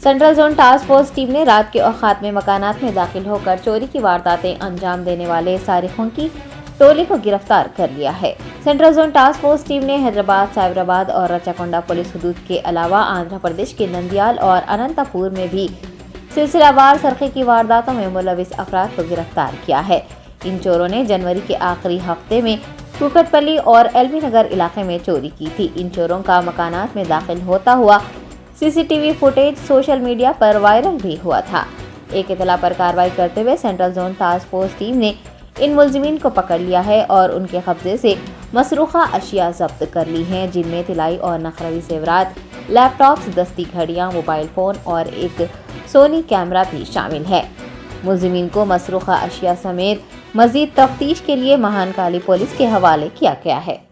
Central zone task force team ने रात के औकात में मकानात में दाखिल होकर चोरी की वारदातें अंजाम देने वाले सारिकों की टोली को गिरफ्तार कर लिया है। Central zone task force team ने हैदराबाद, साइबराबाद और रचाकोंडा पुलिस हदूद के अलावा आंध्र प्रदेश के नंदियाल और अनंतपुर में भी सिलसिलावार सरखे की वारदातों में मुलविस अफराद को गिरफ्तार किया है। इन चोरों ने जनवरी के आखिरी हफ्ते में कुकटपल्ली और एलबी नगर इलाके में चोरी की थी। इन चोरों का मकानात में दाखिल होता हुआ सीसीटीवी फुटेज सोशल मीडिया पर वायरल भी हुआ था। एक इतला पर कार्रवाई करते हुए central zone task force team ने इन मुलजिमीन को पकड़ लिया है और उनके कब्जे से मसरूखा अशिया जब्त कर ली हैं, जिनमें तिलाई और नखरवी जेवरात, लैपटॉप्स, दस्ती घड़ियां, मोबाइल फ़ोन और एक सोनी कैमरा भी शामिल है। मुलजिमीन को मसरूखा अशिया समेत मजीद तफ्तीश के लिए महानकाली पुलिस के हवाले किया गया है।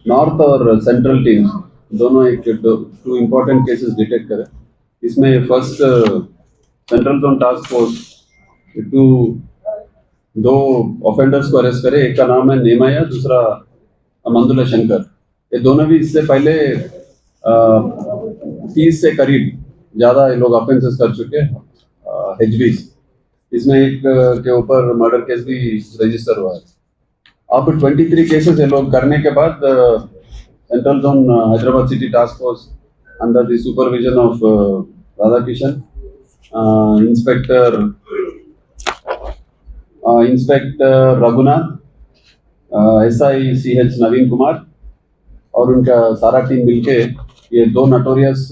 नॉर्थ और सेंट्रल टीम दोनों टू इम्पोर्टेंट केसेस डिटेक्ट करे। इसमें first central zone task force दो ऑफेंडर्स को अरेस्ट करे। एक का नाम है नेमाया, दूसरा मंदुला शंकर। ये दोनों भी इससे पहले 30 से करीब ज़्यादा ये लोग ऑफेंसेस कर चुके हैं HBs। इसमें एक के ऊपर मर्डर केस भी रजिस्टर हुआ है। अब 23 केसेस ये लोग करने के बाद central zone Hyderabad city task force under the supervision of Radhakishan, inspector Raghunath, SI CH नवीन कुमार और उनका सारा टीम मिलके ये दो नोटोरियस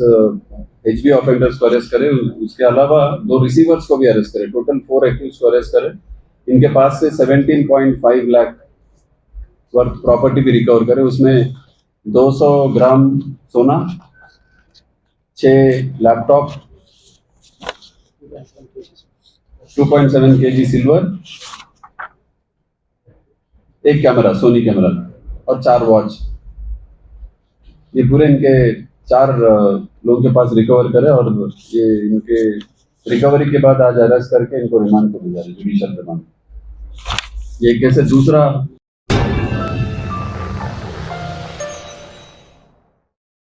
HB ऑफेंडर्स को अरेस्ट करे। उसके अलावा 2 रिसीवर्स को भी अरेस्ट करे। टोटल 4 एक्यूज को अरेस्ट करे। इनके पास से 17.5 लाख वर्थ प्रॉपर्टी भी रिकवर करे। उसमें 200 ग्राम सोना, 6 लैपटॉप, 2.7 kg सिल्वर, एक कैमरा, सोनी कैमरा और 4 वॉच। ये पूरे इनके 4 लोगों के पास रिकवर करे और ये इनके रिकवरी के बाद आज अरेस्ट करके इनको रिमांड को भेजा, जुडिशियल रिमांड। ये कैसे दूसरा